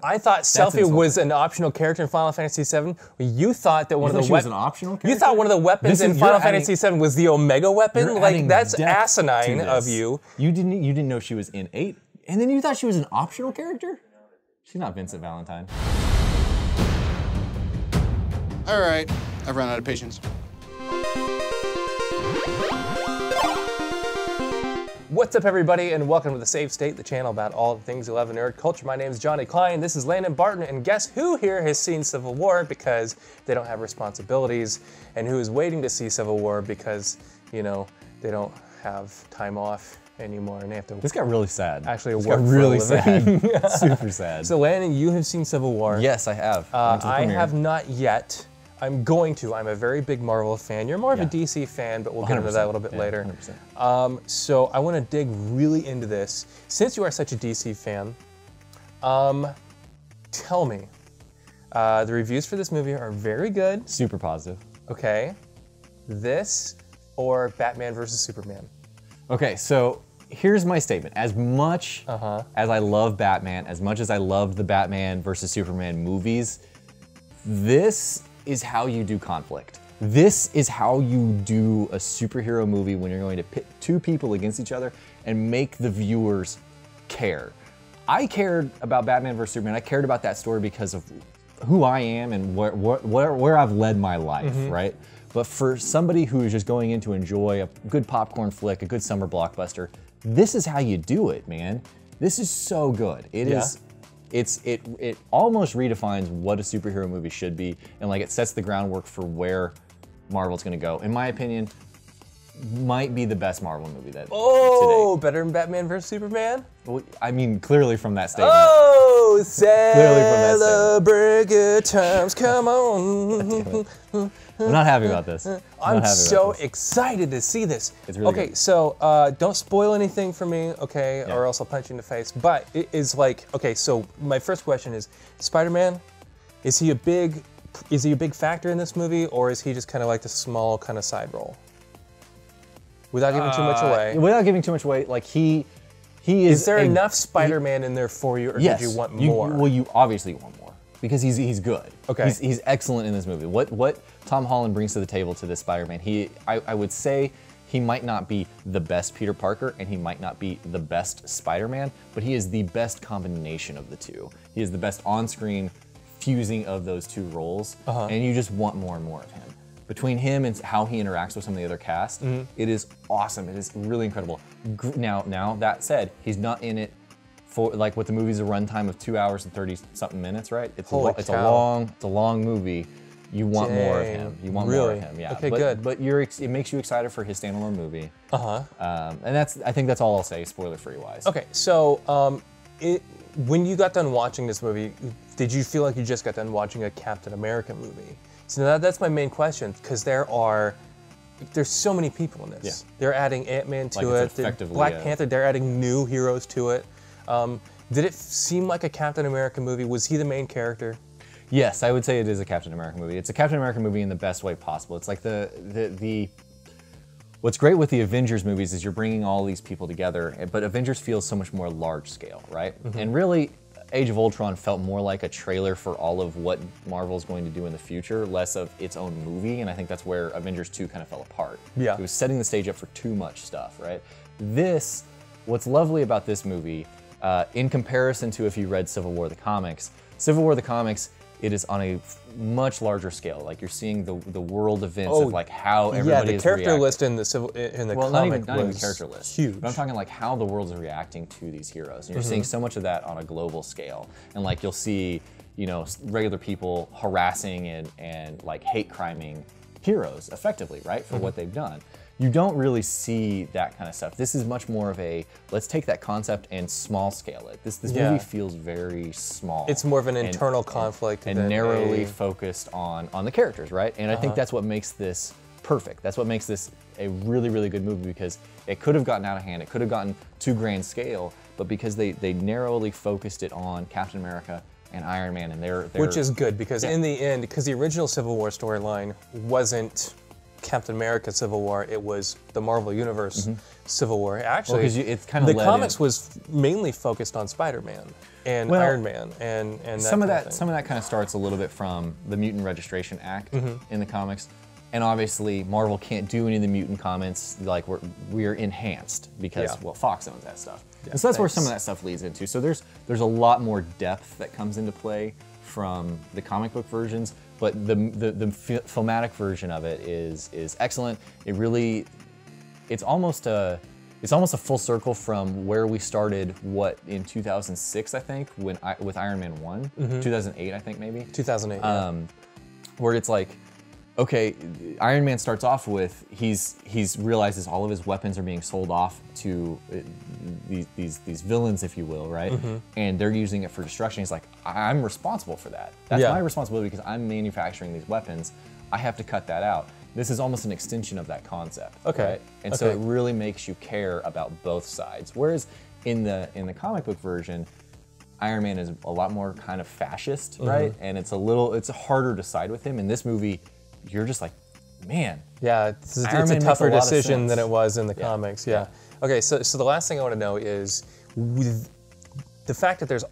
I thought Selfie was an optional character in Final Fantasy VII. You thought that one of the was an optional character? You thought one of the weapons in Final Fantasy VII was the Omega weapon? Like, that's asinine of you. You didn't know she was in 8, and then you thought she was an optional character? She's not Vincent Valentine. All right, I've run out of patience. What's up, everybody, and welcome to the SaveState, the channel about all the things you love in nerd culture. My name is Johnny Klein, this is Landon Barton, and guess who here has seen Civil War because they don't have responsibilities, and who is waiting to see Civil War because, you know, they don't have time off anymore, and they have to. This got really sad. Actually, this work got for really a living. sad. Super sad. So, Landon, you have seen Civil War. Yes, I have. I have not yet. I'm going to. I'm a very big Marvel fan. You're more of a DC fan, but we'll get into that a little bit later. 100%. So I want to dig really into this. Since you are such a DC fan, tell me, the reviews for this movie are very good. Super positive. Okay. This or Batman versus Superman? Okay, so here's my statement. As much as I love Batman, as much as I love the Batman versus Superman movies, this is how you do conflict. This is how you do a superhero movie when you're going to pit two people against each other and make the viewers care. I cared about Batman vs. Superman. I cared about that story because of who I am and where I've led my life, right? But for somebody who is just going in to enjoy a good popcorn flick, a good summer blockbuster, this is how you do it, man. This is so good. It almost redefines what a superhero movie should be, and like it sets the groundwork for where Marvel's gonna go. In my opinion, might be the best Marvel movie that today. Better than Batman vs. Superman? Well, I mean, clearly from that statement. Oh, celebrate good times, come on. I'm not happy about this. I'm so excited to see this. It's really okay, good. so don't spoil anything for me, okay, or else I'll punch you in the face. But it is like, okay, so my first question is, Spider-Man, is he a big factor in this movie, or is he just kind of like the small kind of side role? Without giving too much away. Without giving too much away, like he is. Is there enough Spider-Man in there for you, or did you want more? Well, you obviously want more because he's good. Okay. He's excellent in this movie. What Tom Holland brings to the table to this Spider-Man, I would say he might not be the best Peter Parker and he might not be the best Spider-Man, but he is the best combination of the two. He is the best on-screen fusing of those two roles, and you just want more and more of him. Between him and how he interacts with some of the other cast, it is awesome. It is really incredible. Now that said, he's not in it for like what the movie's a runtime of 2 hours and 30-something minutes, right? It's a long movie. You want more of him. You want more of him. Yeah. Okay, good. But it makes you excited for his standalone movie. And I think that's all I'll say, spoiler-free wise. Okay, so when you got done watching this movie, did you feel like you just got done watching a Captain America movie? So that's my main question, because there's so many people in this. Yeah. They're adding Ant-Man to it, Black Panther, they're adding new heroes to it. Did it seem like a Captain America movie? Was he the main character? Yes, I would say it is a Captain America movie. It's a Captain America movie in the best way possible. It's like what's great with the Avengers movies is you're bringing all these people together, but Avengers feels so much more large scale, right? And really, Age of Ultron felt more like a trailer for all of what Marvel's going to do in the future, less of its own movie, and I think that's where Avengers 2 kind of fell apart. Yeah. It was setting the stage up for too much stuff, right? What's lovely about this movie, in comparison to if you read Civil War the comics, it is on a much larger scale. Like you're seeing the world events of like how everybody is the character reacting. list in the comic not even the character list. Huge. But I'm talking like how the world is reacting to these heroes. And you're seeing so much of that on a global scale. And like you'll see, you know, regular people harassing and like hate criming heroes effectively, right, for what they've done. You don't really see that kind of stuff. This is much more of a, let's take that concept and small scale it. This movie feels very small. It's more of an internal conflict. And narrowly focused on the characters, right? And I think that's what makes this perfect. That's what makes this a really, really good movie, because it could have gotten out of hand. It could have gotten too grand scale, but because they narrowly focused it on Captain America and Iron Man, and they're which is good, because in the end, because the original Civil War storyline wasn't Captain America Civil War, it was the Marvel Universe Civil War. Actually, it's kind of the comics was mainly focused on Spider-Man and Iron Man and some of that kind of starts a little bit from the Mutant Registration Act in the comics. And obviously, Marvel can't do any of the mutant comments. Like we're enhanced because well, Fox owns that stuff, and so that's where some of that stuff leads into. So there's a lot more depth that comes into play from the comic book versions, but the filmatic version of it is excellent. It really, it's almost a full circle from where we started. What in 2006, I think, with Iron Man 1, 2008, I think maybe 2008, where it's like, okay, Iron Man starts off with he's realizes all of his weapons are being sold off to these villains, if you will, right? And they're using it for destruction. He's like, I'm responsible for that. That's my responsibility because I'm manufacturing these weapons. I have to cut that out. This is almost an extension of that concept. Okay. Right? And so it really makes you care about both sides. Whereas in the comic book version, Iron Man is a lot more kind of fascist, right? And it's harder to side with him. In this movie, you're just like, man. Yeah, it's a tougher decision than it was in the comics. Yeah. Okay, so the last thing I want to know is with the fact that there's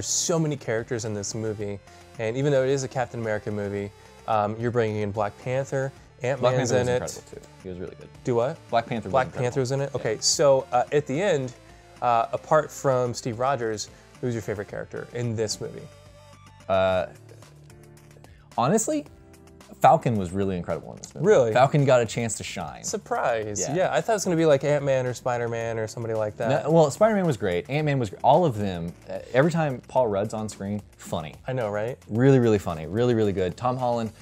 so many characters in this movie, and even though it is a Captain America movie, you're bringing in Black Panther, Ant-Man's in it. Incredible too. He was really good. Do what? Black Panther. Black Panther was in it. Okay, so at the end, apart from Steve Rogers, who's your favorite character in this movie? Honestly, Falcon was really incredible in this movie. Really? Falcon got a chance to shine. Surprise. Yeah, I thought it was going to be like Ant-Man or Spider-Man or somebody like that. No, well, Spider-Man was great. Ant-Man was great. All of them, every time Paul Rudd's on screen, funny. I know, right? Really, really funny. Really, really good. Tom Holland,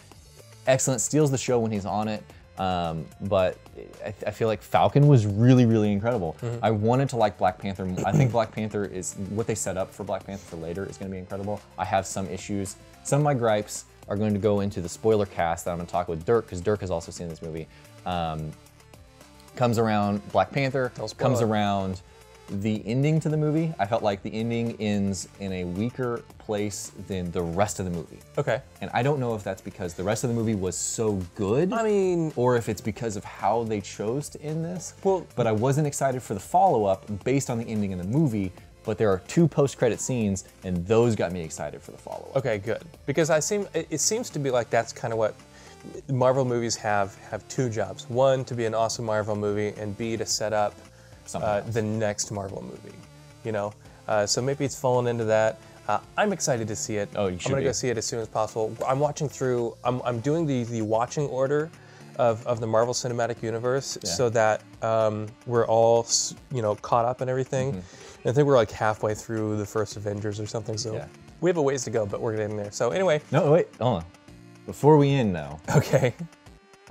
excellent. Steals the show when he's on it. But I feel like Falcon was really, really incredible. I wanted to like Black Panther. I think Black Panther is, what they set up for Black Panther for later is going to be incredible. I have some issues. Some of my gripes are going to go into the spoiler cast that I'm going to talk with Dirk, because Dirk has also seen this movie. Comes around Black Panther, comes around the ending to the movie. I felt like the ending ends in a weaker place than the rest of the movie. Okay. And I don't know if that's because the rest of the movie was so good, I mean, or if it's because of how they chose to end this. Well, but I wasn't excited for the follow-up based on the ending of the movie. But there are 2 post-credit scenes, and those got me excited for the follow-up. Okay, good. Because it seems to be like that's kind of what Marvel movies have 2 jobs. 1, to be an awesome Marvel movie, and B, to set up the next Marvel movie. You know, so maybe it's fallen into that. I'm excited to see it. Oh, you should. I'm gonna go see it as soon as possible. I'm watching through. I'm doing the watching order of the Marvel Cinematic Universe, so that we're all caught up and everything. I think we're like halfway through the first Avengers or something, so we have a ways to go, but we're getting there. So anyway. No, wait, hold on. Before we end though. Okay.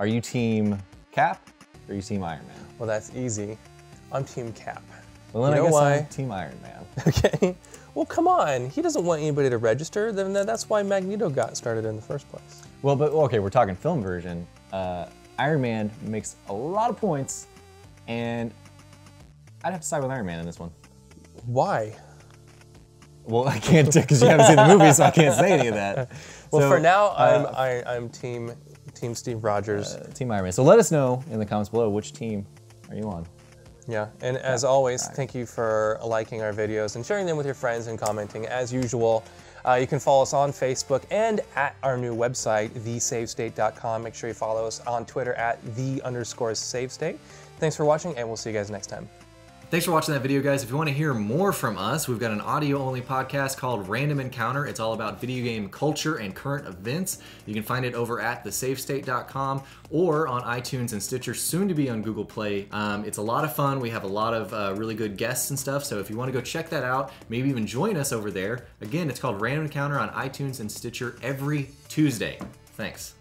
Are you team Cap or are you team Iron Man? Well, that's easy. I'm team Cap. Well, then I guess I'm team Iron Man. Okay. Well, come on. He doesn't want anybody to register. Then that's why Magneto got started in the first place. Well, but okay, we're talking film version. Iron Man makes a lot of points, and I'd have to side with Iron Man in this one. Why? Well, I can't, because you haven't seen the movie, so I can't say any of that. Well, for now, I'm team Steve Rogers. Team Iron Man. So let us know in the comments below, which team are you on? Yeah, and as always, thank you for liking our videos and sharing them with your friends and commenting as usual. You can follow us on Facebook and at our new website, thesavestate.com. Make sure you follow us on Twitter at @the_SaveState. Thanks for watching, and we'll see you guys next time. Thanks for watching that video, guys. If you want to hear more from us, we've got an audio-only podcast called Random Encounter. It's all about video game culture and current events. You can find it over at thesavestate.com or on iTunes and Stitcher, soon to be on Google Play. It's a lot of fun. We have a lot of really good guests and stuff, so if you want to go check that out, maybe even join us over there. Again, it's called Random Encounter on iTunes and Stitcher every Tuesday. Thanks.